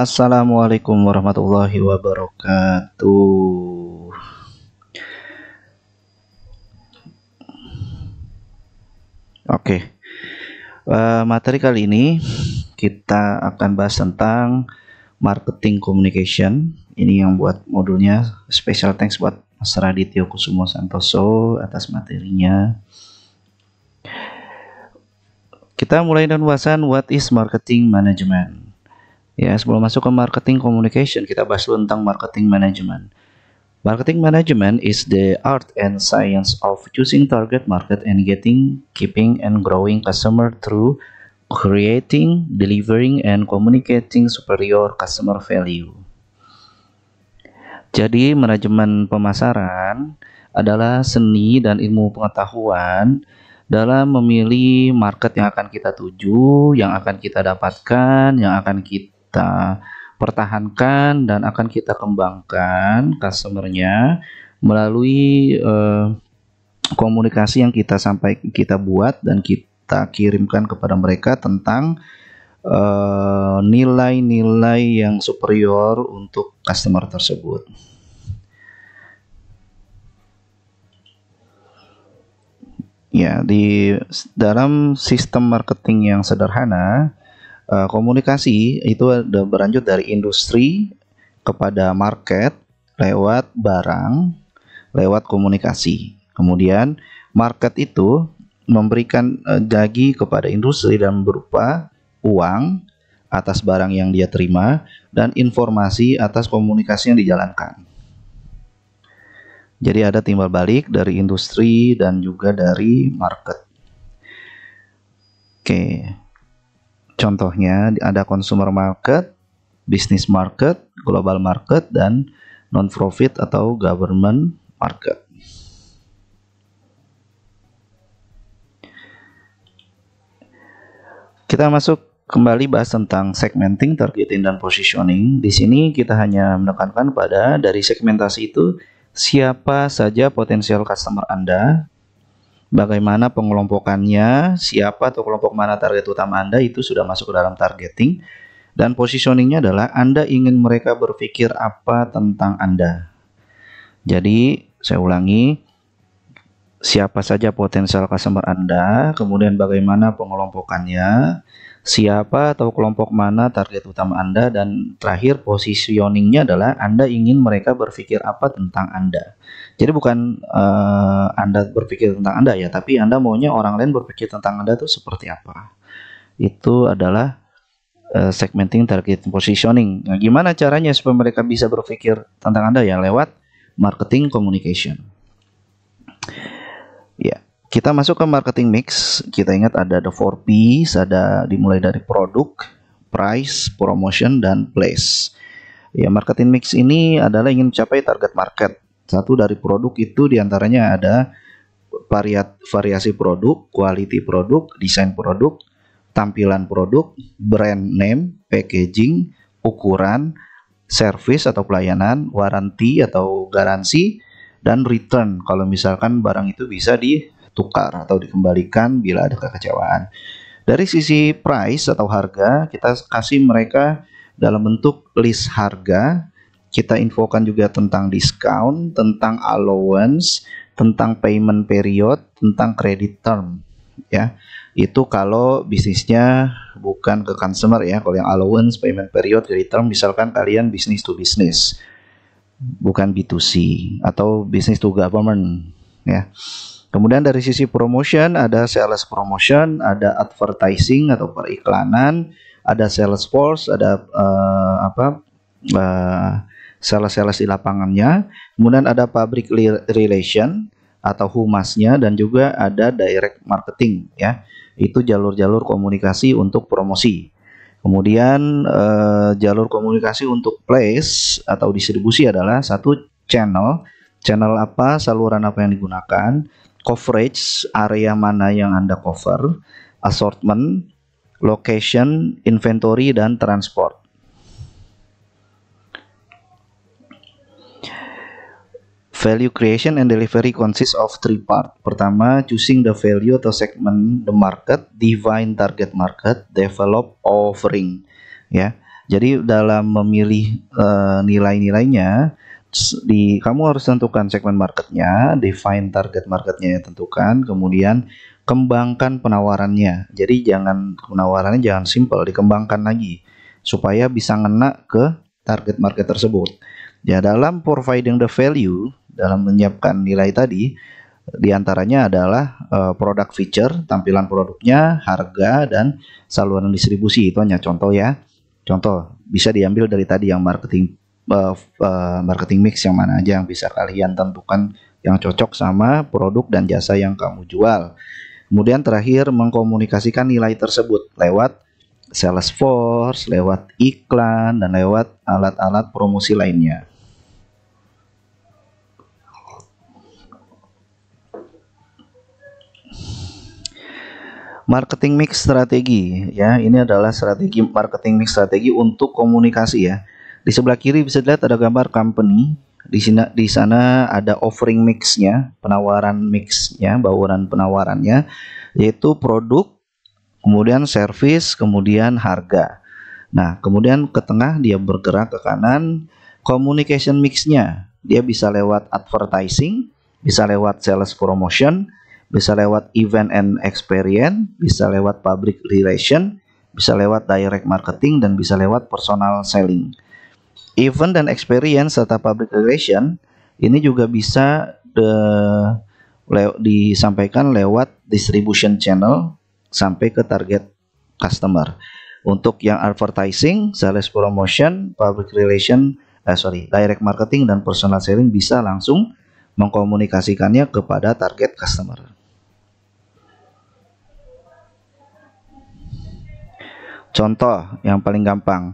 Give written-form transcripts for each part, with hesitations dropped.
Assalamualaikum warahmatullahi wabarakatuh. Oke, materi kali ini kita akan bahas tentang marketing communication. Ini yang buat modulnya. Special thanks buat Mas Radityo Kusumo Santoso atas materinya. Kita mulai dengan pembahasan what is marketing management. Ya, sebelum masuk ke marketing communication, kita bahas dulu tentang marketing management. Marketing management is the art and science of choosing target market and keeping and growing customer through creating, delivering, and communicating superior customer value. Jadi, manajemen pemasaran adalah seni dan ilmu pengetahuan dalam memilih market yang akan kita tuju, yang akan kita dapatkan, yang akan kita pertahankan dan akan kita kembangkan customernya melalui komunikasi yang kita buat dan kita kirimkan kepada mereka tentang nilai-nilai yang superior untuk customer tersebut. Ya, di dalam sistem marketing yang sederhana, komunikasi itu berlanjut dari industri kepada market lewat barang, lewat komunikasi. Kemudian market itu memberikan gaji kepada industri dan berupa uang atas barang yang dia terima dan informasi atas komunikasi yang dijalankan. Jadi ada timbal balik dari industri dan juga dari market. Oke. Contohnya ada consumer market, business market, global market, dan non-profit atau government market. Kita masuk kembali bahas tentang segmenting, targeting, dan positioning. Di sini kita hanya menekankan pada dari segmentasi itu siapa saja potensial customer Anda, bagaimana pengelompokannya, siapa atau kelompok mana target utama Anda, itu sudah masuk ke dalam targeting. Dan positioningnya adalah Anda ingin mereka berpikir apa tentang Anda. Jadi saya ulangi, siapa saja potensial customer Anda, kemudian bagaimana pengelompokannya, siapa atau kelompok mana target utama Anda, dan terakhir positioningnya adalah Anda ingin mereka berpikir apa tentang Anda. Jadi bukan Anda berpikir tentang Anda ya, tapi Anda maunya orang lain berpikir tentang Anda itu seperti apa. Itu adalah segmenting, targeting, positioning. Nah, gimana caranya supaya mereka bisa berpikir tentang Anda ya? Lewat marketing communication. Ya, kita masuk ke marketing mix. Kita ingat ada the 4Ps, ada dimulai dari produk, price, promotion, dan place. Ya, marketing mix ini adalah ingin mencapai target market. Satu dari produk itu diantaranya ada variasi produk, quality produk, desain produk, tampilan produk, brand name, packaging, ukuran, service atau pelayanan, warranty atau garansi, dan return kalau misalkan barang itu bisa ditukar atau dikembalikan bila ada kekecewaan. Dari sisi price atau harga, kita kasih mereka dalam bentuk list harga. Kita infokan juga tentang diskon, tentang allowance, tentang payment period, tentang credit term. Ya, itu kalau bisnisnya bukan ke consumer ya. Kalau yang allowance, payment period, credit term, misalkan kalian business to business, bukan B2C atau business to government. Ya. Kemudian dari sisi promotion ada sales promotion, ada advertising atau periklanan, ada sales force, ada sales di lapangannya, kemudian ada public relation atau humasnya, dan juga ada direct marketing ya, itu jalur-jalur komunikasi untuk promosi. Kemudian jalur komunikasi untuk place atau distribusi adalah satu channel apa, saluran apa yang digunakan, coverage, area mana yang Anda cover, assortment, location, inventory, dan transport. Value creation and delivery consists of 3 parts. Pertama, choosing the value atau segment the market, define target market, develop offering. Ya, Jadi dalam memilih nilai-nilainya, kamu harus tentukan segmen marketnya, define target marketnya, tentukan, kemudian kembangkan penawarannya. Jadi penawarannya jangan simple, dikembangkan lagi supaya bisa ngena ke target market tersebut. Ya, dalam providing the value, dalam menyiapkan nilai tadi, diantaranya adalah product feature, tampilan produknya, harga, dan saluran distribusi. Itu hanya contoh ya. Contoh bisa diambil dari tadi yang marketing mix yang mana aja yang bisa kalian tentukan yang cocok sama produk dan jasa yang kamu jual. Kemudian terakhir mengkomunikasikan nilai tersebut lewat Salesforce, lewat iklan, dan lewat alat-alat promosi lainnya. Marketing mix strategi ya, ini adalah marketing mix strategi untuk komunikasi ya. Di sebelah kiri bisa dilihat ada gambar company. Di sana ada offering mixnya, penawaran mixnya, bauran penawarannya, yaitu produk, kemudian service, kemudian harga. Nah, kemudian ke tengah dia bergerak ke kanan, communication mixnya. Dia bisa lewat advertising, bisa lewat sales promotion, bisa lewat event and experience, bisa lewat public relation, bisa lewat direct marketing, dan bisa lewat personal selling. Event dan experience serta public relation ini juga bisa disampaikan lewat distribution channel sampai ke target customer. Untuk yang advertising, sales promotion, public relation, direct marketing, dan personal selling bisa langsung mengkomunikasikannya kepada target customer. Contoh yang paling gampang,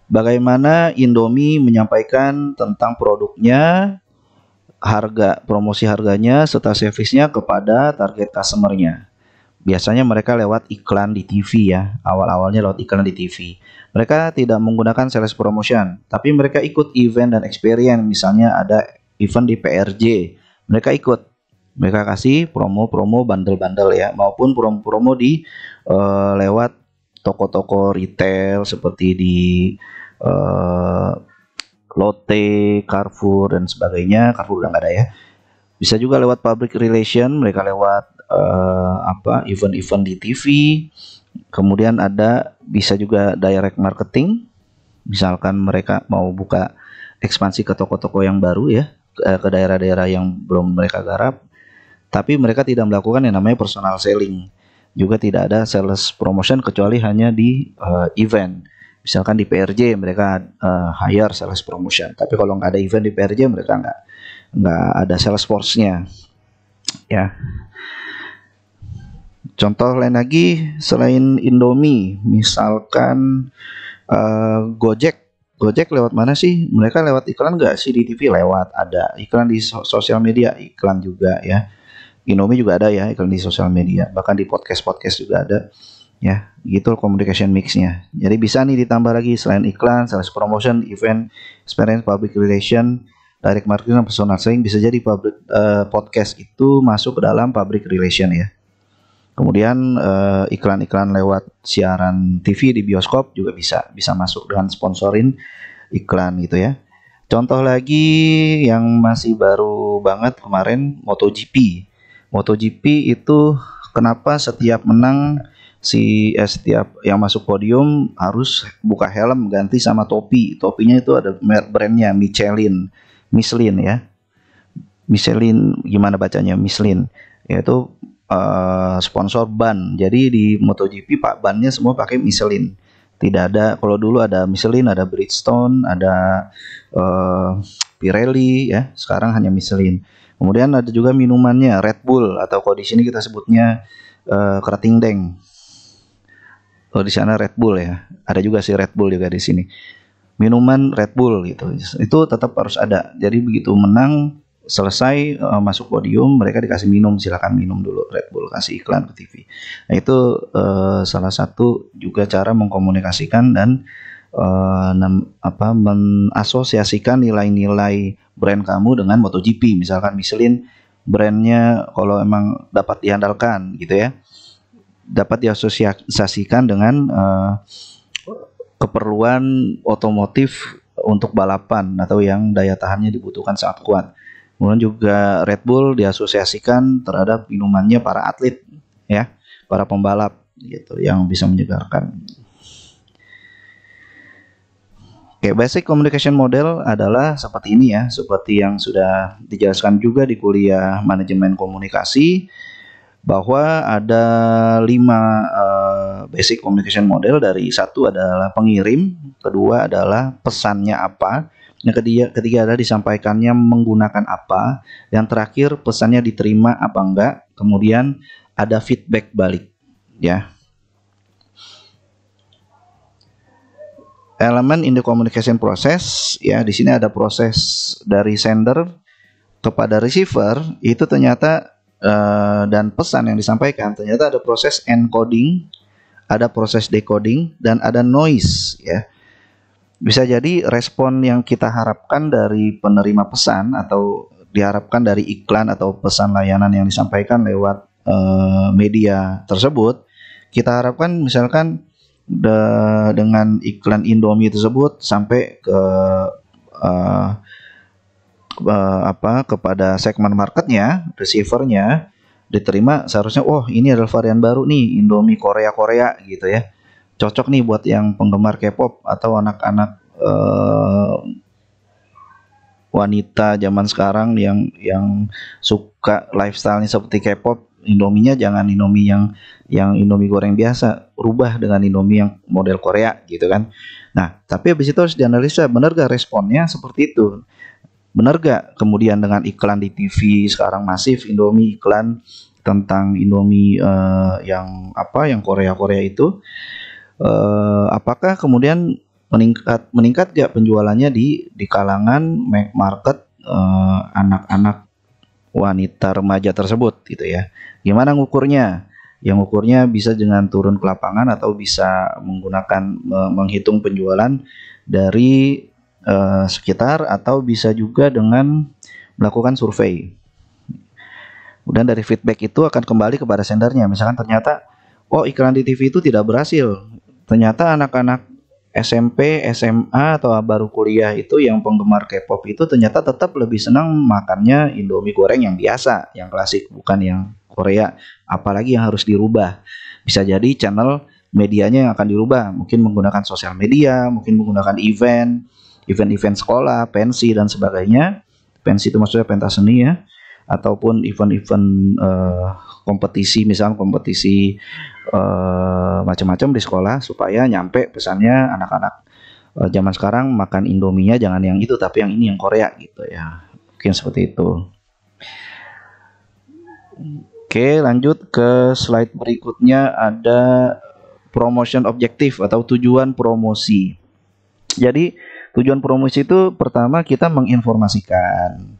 bagaimana Indomie menyampaikan tentang produknya, harga, promosi harganya, serta servisnya kepada target customernya. Biasanya mereka lewat iklan di TV ya, awal-awalnya lewat iklan di TV. Mereka tidak menggunakan sales promotion, tapi mereka ikut event dan experience. Misalnya ada event di PRJ, mereka ikut. Mereka kasih promo-promo bundle-bundle ya, maupun promo-promo di lewat toko-toko retail seperti di Lotte, Carrefour, dan sebagainya. Carrefour udah nggak ada ya. Bisa juga lewat public relation, mereka lewat event-event di TV. Kemudian bisa juga direct marketing. Misalkan mereka mau buka ekspansi ke toko-toko yang baru ya, ke daerah-daerah yang belum mereka garap. Tapi mereka tidak melakukan yang namanya personal selling. Juga tidak ada sales promotion kecuali hanya di event. Misalkan di PRJ mereka hire sales promotion. Tapi kalau nggak ada event di PRJ mereka nggak ada sales force-nya. Ya. Contoh lain lagi selain Indomie, misalkan Gojek. Gojek lewat mana sih? Mereka lewat iklan nggak sih di TV? Lewat, ada iklan di sosial media, iklan juga ya. Indomie juga ada ya iklan di sosial media, bahkan di podcast juga ada ya. Gitu communication mixnya. Jadi bisa nih ditambah lagi selain iklan, sales promotion, event, experience, public relation, direct marketing, dan personal selling. Bisa jadi podcast itu masuk ke dalam public relation ya. Kemudian iklan-iklan lewat siaran TV di bioskop juga bisa masuk dengan sponsorin iklan gitu ya. Contoh lagi yang masih baru banget kemarin, MotoGP. MotoGP itu kenapa setiap menang setiap yang masuk podium harus buka helm ganti sama topi. Topinya itu ada brandnya Michelin ya. Michelin gimana bacanya? Michelin. Yaitu sponsor ban. Jadi di MotoGP bannya semua pakai Michelin. Tidak ada, kalau dulu ada Michelin, ada Bridgestone, ada Pirelli ya. Sekarang hanya Michelin. Kemudian ada juga minumannya Red Bull, atau kalau di sini kita sebutnya Kerating Deng. Kalau di sana Red Bull ya. Ada juga sih Red Bull juga di sini. Minuman Red Bull gitu. Itu tetap harus ada. Jadi begitu menang, selesai masuk podium, mereka dikasih minum, silakan minum dulu Red Bull, kasih iklan ke TV. Nah, itu salah satu juga cara mengkomunikasikan dan mengasosiasikan nilai-nilai brand kamu dengan MotoGP. Misalkan Michelin brandnya kalau emang dapat diandalkan gitu ya, dapat diasosiasikan dengan keperluan otomotif untuk balapan atau yang daya tahannya dibutuhkan saat kuat. Kemudian juga Red Bull diasosiasikan terhadap minumannya para atlet, ya, para pembalap gitu yang bisa menyegarkan. Oke, basic communication model adalah seperti ini ya, seperti yang sudah dijelaskan juga di kuliah manajemen komunikasi, bahwa ada 5 basic communication model. Dari satu adalah pengirim, kedua adalah pesannya apa, yang ketiga adalah disampaikannya menggunakan apa, yang terakhir pesannya diterima apa enggak, kemudian ada feedback balik ya. Elemen in the communication process ya, di sini ada proses dari sender kepada receiver itu ternyata dan pesan yang disampaikan ternyata ada proses encoding, ada proses decoding, dan ada noise ya. Bisa jadi respon yang kita harapkan dari penerima pesan atau diharapkan dari iklan atau pesan layanan yang disampaikan lewat media tersebut, kita harapkan misalkan dengan iklan Indomie tersebut sampai ke kepada segmen marketnya, receivernya, diterima seharusnya, oh ini adalah varian baru nih, Indomie Korea gitu ya, cocok nih buat yang penggemar K-pop atau anak-anak wanita zaman sekarang yang suka lifestyle-nya seperti K-pop. Indominya jangan Indomie yang Indomie goreng biasa, rubah dengan Indomie yang model Korea gitu kan. Nah, tapi habis itu harus dianalisa, benar gak responnya seperti itu, benar gak kemudian dengan iklan di TV sekarang masif, Indomie iklan tentang Indomie yang Korea itu, apakah kemudian meningkat gak penjualannya di kalangan market anak-anak wanita remaja tersebut gitu ya. Gimana ngukurnya? Yang ngukurnya bisa dengan turun ke lapangan atau bisa menggunakan menghitung penjualan dari sekitar, atau bisa juga dengan melakukan survei. Kemudian dari feedback itu akan kembali kepada sendernya. Misalkan ternyata, oh iklan di TV itu tidak berhasil. Ternyata anak-anak SMP, SMA atau baru kuliah itu yang penggemar K-pop itu ternyata tetap lebih senang makannya Indomie goreng yang biasa, yang klasik, bukan yang Korea. Apalagi yang harus dirubah. Bisa jadi channel medianya yang akan dirubah, mungkin menggunakan sosial media, mungkin menggunakan event sekolah, pensi dan sebagainya. Pensi itu maksudnya pentas seni ya, ataupun event-event kompetisi, misalnya kompetisi macam-macam di sekolah, supaya nyampe pesannya anak-anak zaman sekarang makan Indominya jangan yang itu tapi yang ini, yang Korea gitu ya, mungkin seperti itu. Oke, lanjut ke slide berikutnya, ada promotion objektif atau tujuan promosi. Jadi tujuan promosi itu pertama kita menginformasikan,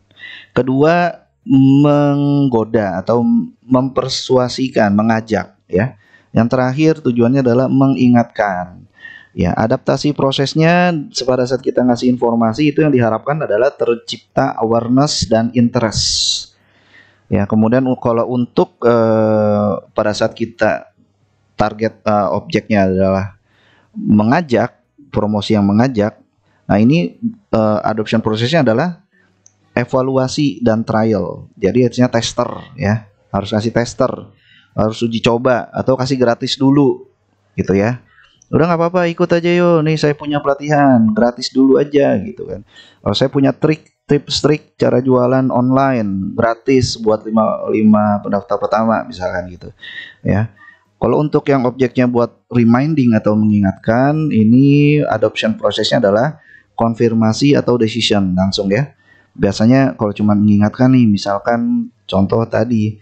kedua menggoda atau mempersuasikan, mengajak ya. Yang terakhir tujuannya adalah mengingatkan. Ya, adaptasi prosesnya pada saat kita ngasih informasi itu yang diharapkan adalah tercipta awareness dan interest. Ya, kemudian kalau untuk pada saat kita target objeknya adalah mengajak, promosi yang mengajak. Nah, ini adoption prosesnya adalah evaluasi dan trial. Jadi artinya tester ya, harus kasih tester, harus uji coba atau kasih gratis dulu gitu ya. Udah nggak apa-apa, ikut aja yo, nih saya punya pelatihan gratis dulu aja gitu kan. Kalau saya punya tips trik cara jualan online gratis buat 5 pendaftar pertama misalkan gitu ya. Kalau untuk yang objeknya buat reminding atau mengingatkan, ini adoption prosesnya adalah konfirmasi atau decision langsung ya. Biasanya kalau cuma mengingatkan nih, misalkan contoh tadi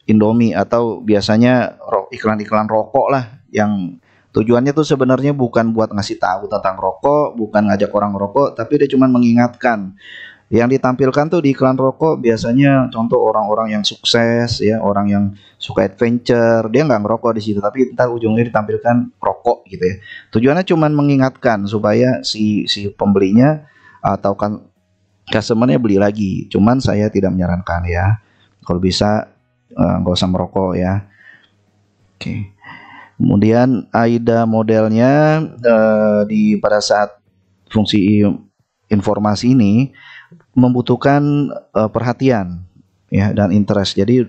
Indomie, atau biasanya iklan-iklan rokok lah, yang tujuannya tuh sebenarnya bukan buat ngasih tahu tentang rokok, bukan ngajak orang rokok, tapi dia cuma mengingatkan. Yang ditampilkan tuh di iklan rokok biasanya contoh orang-orang yang sukses ya, orang yang suka adventure, dia nggak ngerokok di situ, tapi ntar ujungnya ditampilkan rokok gitu ya. Tujuannya cuma mengingatkan supaya si pembelinya atau kan customernya beli lagi. Cuman saya tidak menyarankan ya, kalau bisa nggak usah merokok ya. Oke. Kemudian AIDA modelnya di pada saat fungsi informasi ini membutuhkan perhatian ya dan interest. Jadi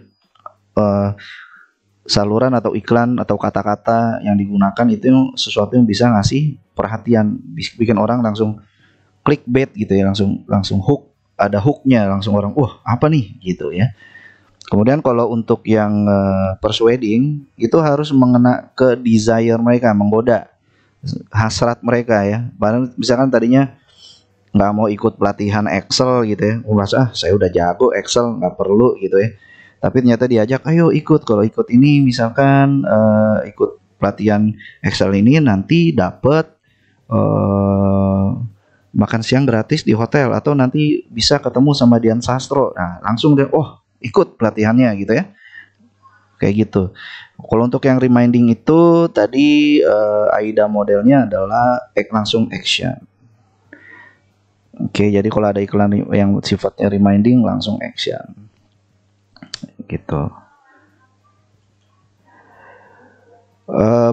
saluran atau iklan atau kata-kata yang digunakan itu sesuatu yang bisa ngasih perhatian, bikin orang langsung clickbait gitu ya, langsung hook, ada hooknya, langsung orang wah apa nih gitu ya. Kemudian kalau untuk yang persuading itu harus mengena ke desire mereka, menggoda hasrat mereka ya. Padahal misalkan tadinya nggak mau ikut pelatihan Excel gitu ya, merasa saya udah jago Excel nggak perlu gitu ya. Tapi ternyata diajak, ayo ikut. Kalau ikut ini misalkan ikut pelatihan Excel ini nanti dapat makan siang gratis di hotel atau nanti bisa ketemu sama Dian Sastro. Nah langsung deh, oh ikut pelatihannya gitu ya, kayak gitu. Kalau untuk yang reminding itu tadi AIDA modelnya adalah langsung action. Oke, jadi kalau ada iklan yang sifatnya reminding langsung action gitu.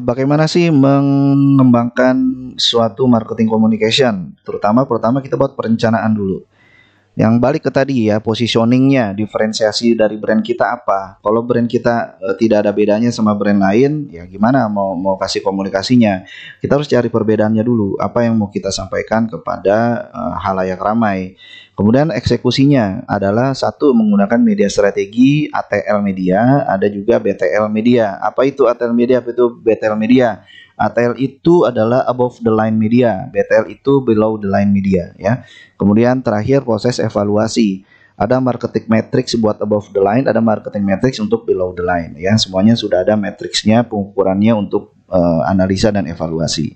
Bagaimana sih mengembangkan suatu marketing communication? Terutama pertama kita buat perencanaan dulu. Yang balik ke tadi ya, positioningnya, diferensiasi dari brand kita apa. Kalau brand kita tidak ada bedanya sama brand lain, ya gimana mau kasih komunikasinya. Kita harus cari perbedaannya dulu, apa yang mau kita sampaikan kepada halayak ramai. Kemudian eksekusinya adalah satu, menggunakan media strategi, ATL media, ada juga BTL media. Apa itu ATL media, apa itu BTL media? ATL itu adalah above the line media, BTL itu below the line media ya. Kemudian terakhir proses evaluasi. Ada marketing matrix buat above the line, ada marketing matrix untuk below the line ya. Semuanya sudah ada matriksnya, pengukurannya untuk analisa dan evaluasi.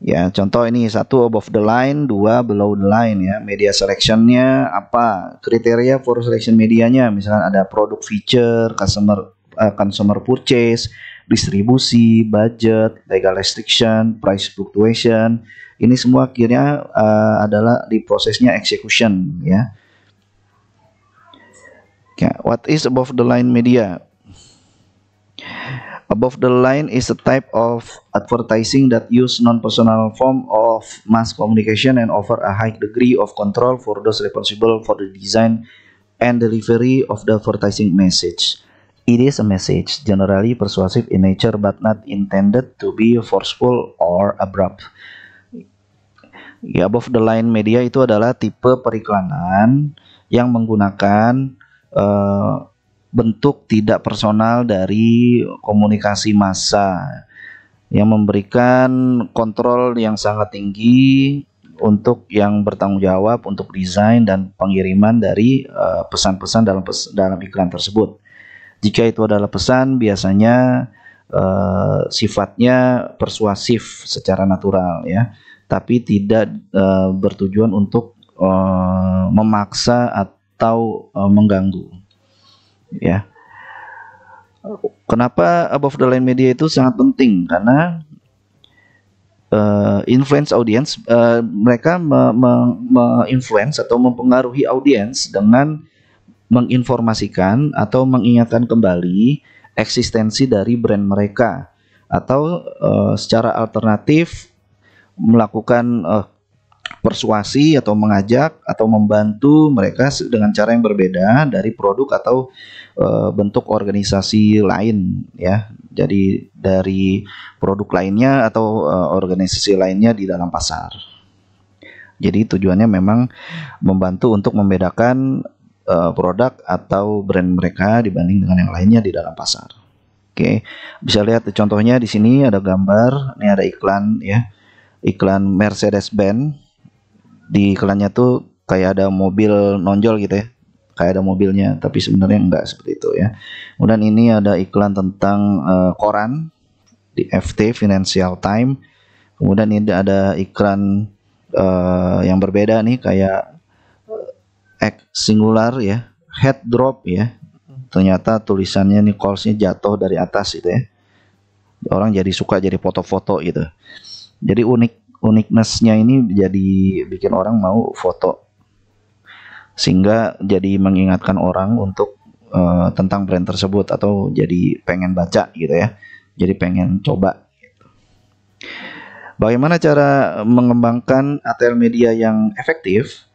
Ya, contoh ini satu above the line, dua below the line ya. Media selectionnya apa? Kriteria for selection medianya, misalnya ada product feature, consumer purchase, distribusi, budget, legal restriction, price fluctuation. Ini semua akhirnya adalah di prosesnya execution ya. What is above the line media? Above the line is a type of advertising that use non-personal form of mass communication and offer a high degree of control for those responsible for the design and delivery of the advertising message. It is a message generally persuasive in nature but not intended to be forceful or abrupt. Ya, above the line media itu adalah tipe periklanan yang menggunakan bentuk tidak personal dari komunikasi massa yang memberikan kontrol yang sangat tinggi untuk yang bertanggung jawab untuk desain dan pengiriman dari pesan-pesan dalam iklan tersebut. Jika itu adalah pesan, biasanya sifatnya persuasif secara natural ya, tapi tidak bertujuan untuk memaksa atau mengganggu. Ya, kenapa above the line media itu sangat penting? Karena influence audience, mereka influence atau mempengaruhi audiens dengan menginformasikan atau mengingatkan kembali eksistensi dari brand mereka, atau secara alternatif melakukan persuasi atau mengajak atau membantu mereka dengan cara yang berbeda dari produk atau bentuk organisasi lain ya. Jadi dari produk lainnya atau organisasi lainnya di dalam pasar. Jadi tujuannya memang membantu untuk membedakan produk atau brand mereka dibanding dengan yang lainnya di dalam pasar. Oke, bisa lihat contohnya di sini ada gambar, ini ada iklan ya. Iklan Mercedes-Benz. Di iklannya tuh kayak ada mobil nonjol gitu ya, kayak ada mobilnya, tapi sebenarnya enggak seperti itu ya. Kemudian ini ada iklan tentang koran di FT, Financial Times. Kemudian ini ada iklan yang berbeda nih, kayak singular ya, head drop ya. Ternyata tulisannya nih, callsnya jatuh dari atas gitu ya. Orang jadi suka jadi foto-foto gitu. Jadi uniqueness-nya ini jadi bikin orang mau foto, sehingga jadi mengingatkan orang untuk tentang brand tersebut atau jadi pengen baca gitu ya. Jadi pengen coba. Bagaimana cara mengembangkan ATL media yang efektif?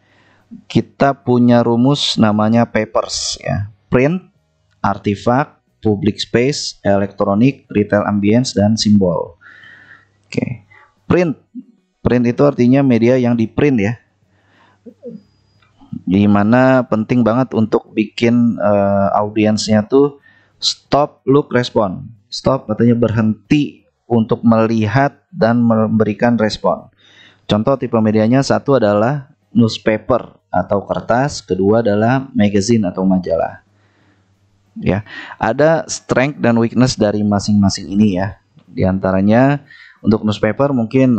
Kita punya rumus namanya PAPERS ya. Print, artifact, public space, elektronik, retail ambience, dan simbol. Oke. Print. Print itu artinya media yang di print ya. Dimana penting banget untuk bikin audiensnya tuh stop, look, respond. Stop artinya berhenti untuk melihat dan memberikan respon. Contoh tipe medianya, satu adalah newspaper atau kertas, kedua adalah magazine atau majalah. Ya, ada strength dan weakness dari masing-masing ini ya. Di antaranya untuk newspaper mungkin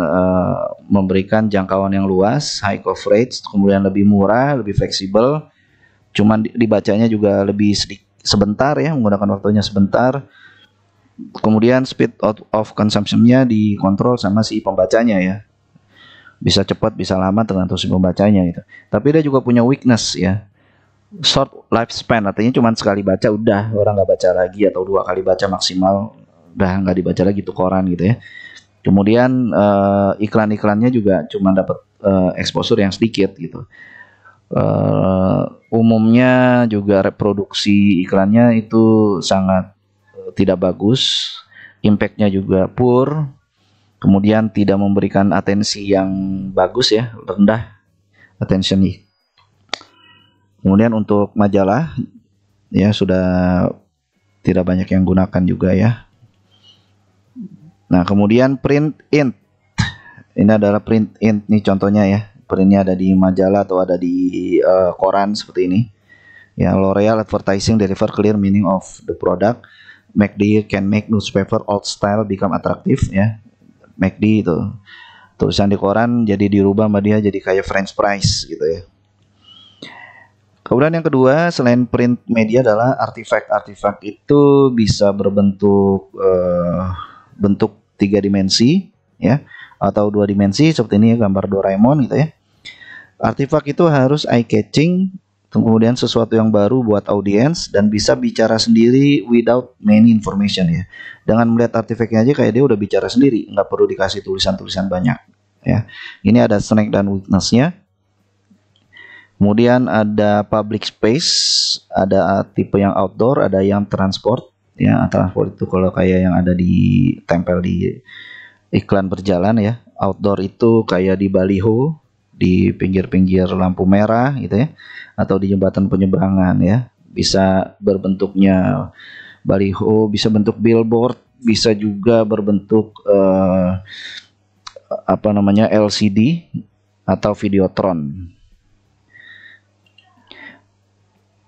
memberikan jangkauan yang luas, high coverage, kemudian lebih murah, lebih fleksibel. Cuman dibacanya juga lebih sebentar ya, menggunakan waktunya sebentar. Kemudian speed of consumption-nya dikontrol sama si pembacanya ya. Bisa cepat, bisa lama tergantung si pembacanya gitu. Tapi dia juga punya weakness ya. Short lifespan, artinya cuma sekali baca udah, orang nggak baca lagi, atau 2 kali baca maksimal udah nggak dibaca lagi tuh koran gitu ya. Kemudian iklan-iklannya juga cuma dapat exposure yang sedikit gitu. Umumnya juga reproduksi iklannya itu sangat tidak bagus, impactnya juga poor, kemudian tidak memberikan atensi yang bagus ya, rendah attention. Kemudian untuk majalah ya sudah tidak banyak yang gunakan juga ya. Nah kemudian print int, ini adalah print int nih contohnya ya. Printnya ada di majalah atau ada di koran seperti ini. Ya, L'Oreal advertising deliver clear meaning of the product. MACD can make newspaper old style become attractive ya. MACD itu tulisan di koran jadi dirubah sama dia jadi kayak French fries gitu ya. Kemudian yang kedua selain print media adalah artifact. Artifact itu bisa berbentuk bentuk 3 dimensi ya, atau 2 dimensi seperti ini ya, gambar Doraemon gitu ya. Artifact itu harus eye catching, kemudian sesuatu yang baru buat audiens dan bisa bicara sendiri without many information ya. Dengan melihat artifactnya aja kayak dia udah bicara sendiri, nggak perlu dikasih tulisan-tulisan banyak ya. Ini ada strength dan weakness-nya. Kemudian ada public space, ada tipe yang outdoor, ada yang transport ya. Transport itu kalau kayak yang ada di tempel di iklan berjalan ya. Outdoor itu kayak di baliho, di pinggir-pinggir lampu merah gitu ya, atau di jembatan penyeberangan ya. Bisa berbentuknya baliho, bisa bentuk billboard, bisa juga berbentuk LCD atau videotron.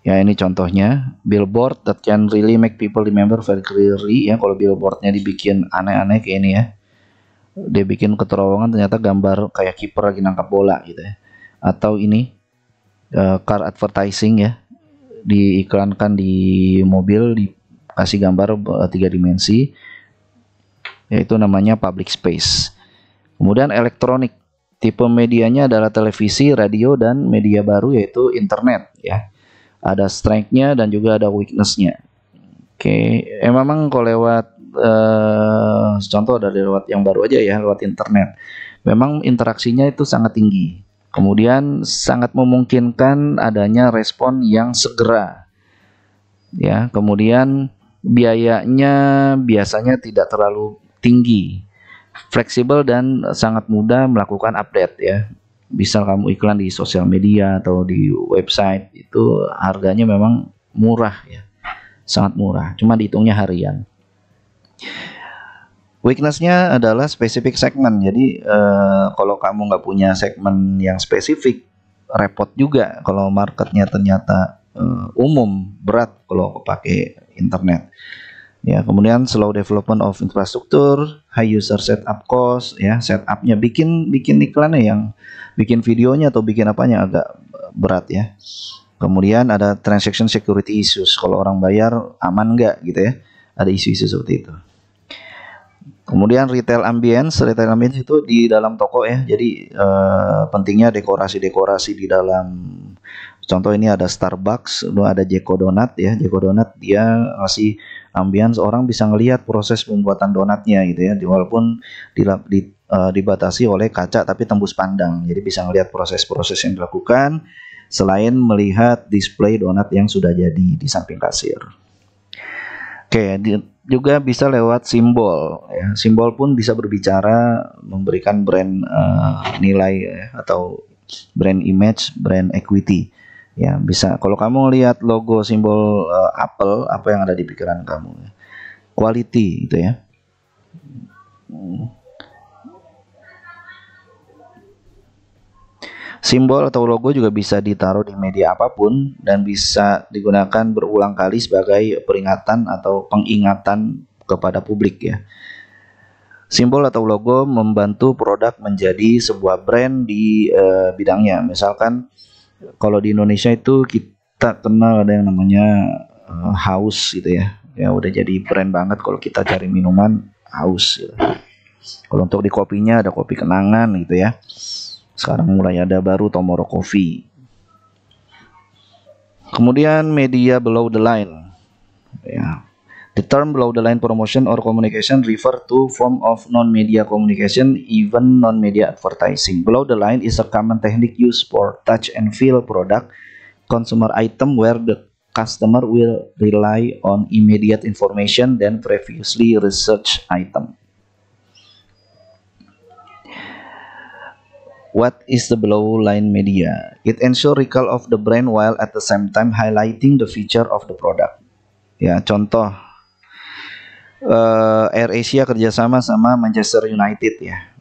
Ya ini contohnya billboard that can really make people remember very clearly ya. Kalau billboardnya dibikin aneh-aneh kayak ini ya, dia bikin ke terowongan ternyata gambar kayak kiper lagi nangkap bola gitu ya. Atau ini car advertising ya, diiklankan di mobil dikasih gambar 3 dimensi, yaitu namanya public space. Kemudian elektronik, tipe medianya adalah televisi, radio, dan media baru yaitu internet ya. Ada strength-nya dan juga ada weakness-nya. Oke, memang kalau lewat contoh dari lewat yang baru aja ya, lewat internet. Memang interaksinya itu sangat tinggi. Kemudian sangat memungkinkan adanya respon yang segera. Ya, kemudian biayanya biasanya tidak terlalu tinggi. Fleksibel dan sangat mudah melakukan update ya. Bisa kamu iklan di sosial media atau di website, itu harganya memang murah ya, sangat murah, cuma dihitungnya harian. Weakness-nya adalah spesifik segmen. Jadi kalau kamu nggak punya segmen yang spesifik, repot juga kalau marketnya ternyata umum, berat kalau pakai internet. Ya, kemudian slow development of infrastructure, high user setup cost ya, setupnya bikin iklannya yang bikin videonya atau bikin apanya agak berat ya. Kemudian ada transaction security issues, kalau orang bayar aman nggak gitu ya, ada isu-isu seperti itu. Kemudian retail ambience itu di dalam toko ya, jadi pentingnya dekorasi di dalam Contoh ini ada Starbucks, ada Jeko Donat ya. Jeko Donat dia ngasih ambience, orang bisa ngelihat proses pembuatan donatnya gitu ya. Walaupun dibatasi oleh kaca tapi tembus pandang. Jadi bisa ngelihat proses-proses yang dilakukan selain melihat display donat yang sudah jadi di samping kasir. Oke, juga bisa lewat simbol ya. Simbol pun bisa berbicara, memberikan brand nilai ya, atau brand image, brand equity. Ya, bisa. Kalau kamu lihat logo simbol Apple, apa yang ada di pikiran kamu? Quality gitu ya. Simbol atau logo juga bisa ditaruh di media apapun dan bisa digunakan berulang kali sebagai peringatan atau pengingatan kepada publik ya. Simbol atau logo membantu produk menjadi sebuah brand di bidangnya. Misalkan kalau di Indonesia itu kita kenal ada yang namanya Haus gitu ya. Ya udah jadi brand banget kalau kita cari minuman Haus gitu. Kalau untuk di kopinya ada kopi kenangan gitu ya. Sekarang mulai ada baru Tomorrow Coffee. Kemudian media below the line. Ya. The term below the line promotion or communication refer to form of non-media communication, even non-media advertising. Below the line is a common technique used for touch and feel product consumer item where the customer will rely on immediate information than previously researched item. What is the below line media? It ensure recall of the brand while at the same time highlighting the feature of the product. Ya, contoh AirAsia kerjasama sama Manchester United ya.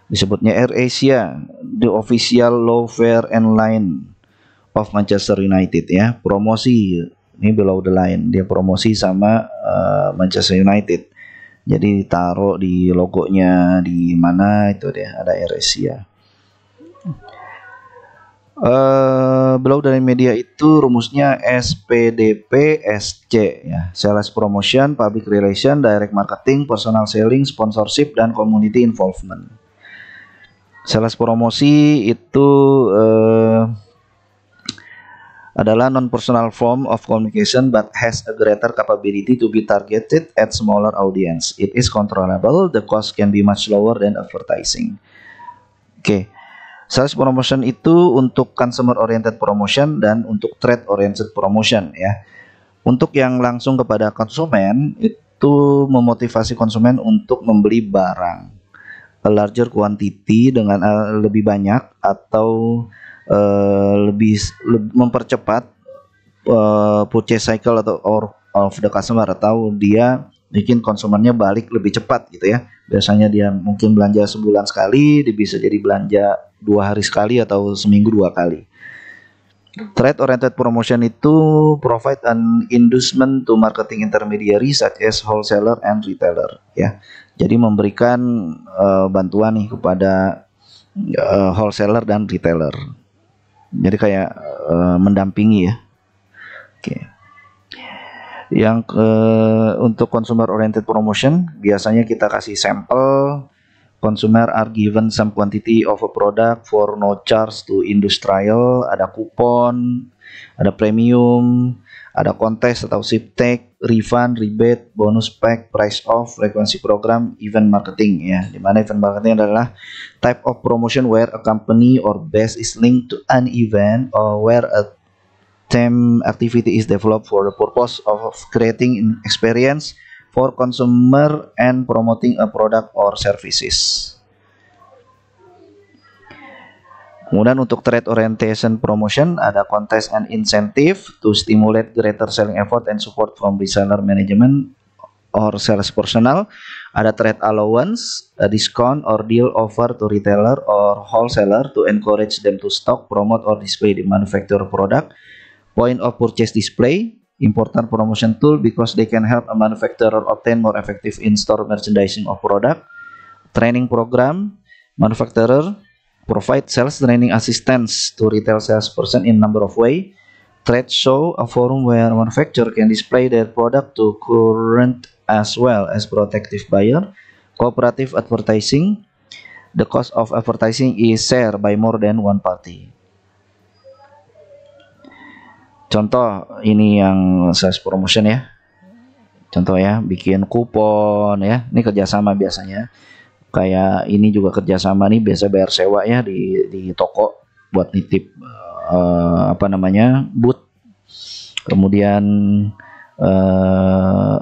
Disebutnya AirAsia, the official low fare airline of Manchester United ya. Promosi, ini below the line, dia promosi sama Manchester United. Jadi taruh di logonya di mana itu deh, ada AirAsia. Below the line media itu rumusnya SPDP SC ya. Sales promotion, public relation, direct marketing, personal selling, sponsorship, dan community involvement. Sales promosi itu adalah non-personal form of communication but has a greater capability to be targeted at smaller audience. It is controllable, the cost can be much lower than advertising. Oke. Sales promotion itu untuk consumer oriented promotion dan untuk trade oriented promotion ya. Untuk yang langsung kepada konsumen itu memotivasi konsumen untuk membeli barang a larger quantity dengan lebih banyak atau lebih mempercepat purchase cycle atau of the customer, atau dia bikin konsumennya balik lebih cepat gitu ya. Biasanya dia mungkin belanja sebulan sekali, dia bisa jadi belanja 2 hari sekali atau seminggu 2 kali. Trade oriented promotion itu provide an inducement to marketing intermediary such as wholesaler and retailer ya. Jadi memberikan bantuan nih kepada wholesaler dan retailer. Jadi kayak mendampingi ya. Oke. Yang untuk consumer oriented promotion biasanya kita kasih sampel. Consumer are given some quantity of a product for no charge to industrial. Ada kupon, ada premium, ada kontes atau sweepstake, refund, rebate, bonus pack, price off, frequency program, event marketing ya. Dimana event marketing adalah type of promotion where a company or base is linked to an event or where a theme activity is developed for the purpose of creating an experience for consumer and promoting a product or services. Kemudian untuk trade orientation promotion ada contest and incentive to stimulate greater selling effort and support from reseller management or sales personnel. Ada trade allowance, a discount or deal offer to retailer or wholesaler to encourage them to stock, promote or display the manufacturer product. Point of purchase display, important promotion tool because they can help a manufacturer obtain more effective in-store merchandising of product. Training program, manufacturer provide sales training assistance to retail salesperson in number of way. Trade show, a forum where manufacturer can display their product to current as well as prospective buyer. Cooperative advertising, the cost of advertising is shared by more than one party. Contoh ini yang sales promotion ya. Contoh ya, bikin kupon ya. Ini kerjasama biasanya. Kayak ini juga kerjasama nih, biasa bayar sewa ya di toko buat nitip apa namanya, booth. Kemudian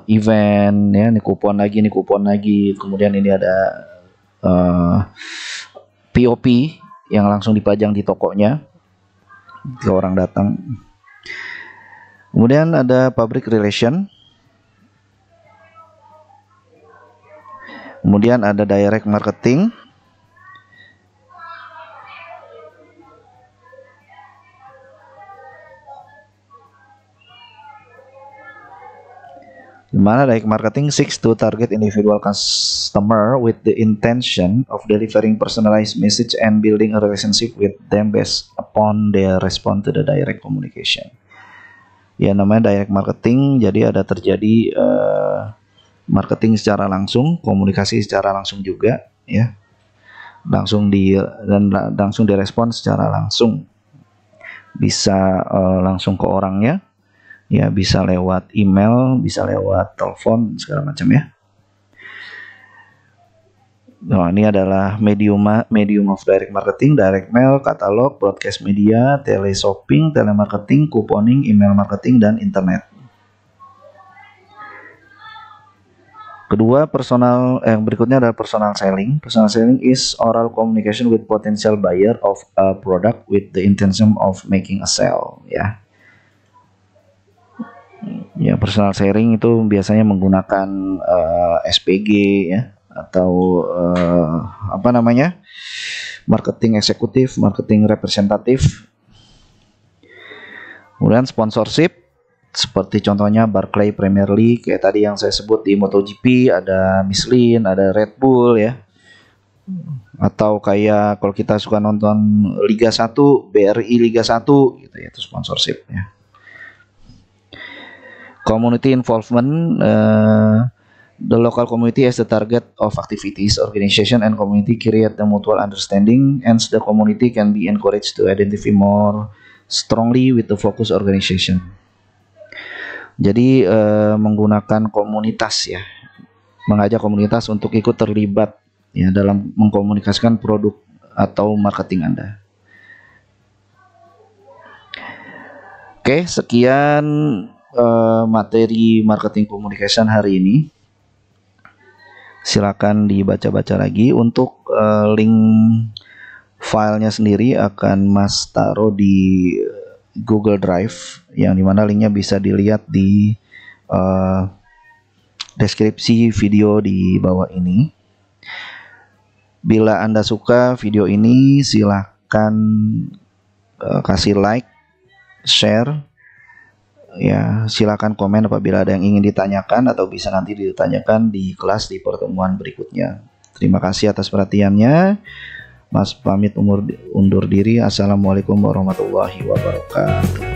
event ya, ini kupon lagi. Kemudian ini ada POP yang langsung dipajang di tokonya ke orang datang. Kemudian ada public relation. Kemudian ada direct marketing. Dimana direct marketing seeks to target individual customer with the intention of delivering personalized message and building a relationship with them based upon their response to the direct communication. Ya, namanya direct marketing, jadi ada terjadi marketing secara langsung, komunikasi secara langsung juga ya. Langsung direspon secara langsung. Bisa langsung ke orangnya. Ya, bisa lewat email, bisa lewat telepon, segala macam ya. Nah, ini adalah medium of direct marketing: direct mail, katalog, broadcast media, teleshopping, telemarketing, couponing, email marketing, dan internet. Kedua, berikutnya adalah personal selling. Personal selling is oral communication with potential buyer of a product with the intention of making a sale. Ya, personal selling itu biasanya menggunakan SPG ya, atau apa namanya, marketing eksekutif, marketing representatif. Kemudian sponsorship, seperti contohnya Barclay Premier League, kayak tadi yang saya sebut di MotoGP, ada Michelin, ada Red Bull ya. Atau kayak kalau kita suka nonton Liga 1, BRI Liga 1 gitu ya, itu sponsorship ya. Community involvement, the local community as the target of activities, organization and community create the mutual understanding, and the community can be encouraged to identify more strongly with the focus organization. Jadi menggunakan komunitas ya, mengajak komunitas untuk ikut terlibat ya dalam mengkomunikasikan produk atau marketing Anda. Oke, sekian materi marketing communication hari ini. Silakan dibaca-baca lagi. Untuk link filenya sendiri akan Mas taruh di Google Drive, yang dimana linknya bisa dilihat di deskripsi video di bawah ini. Bila Anda suka video ini, silahkan kasih like, share ya, silahkan komen apabila ada yang ingin ditanyakan atau bisa nanti ditanyakan di kelas di pertemuan berikutnya. Terima kasih atas perhatiannya. Mas pamit undur diri. Assalamualaikum warahmatullahi wabarakatuh.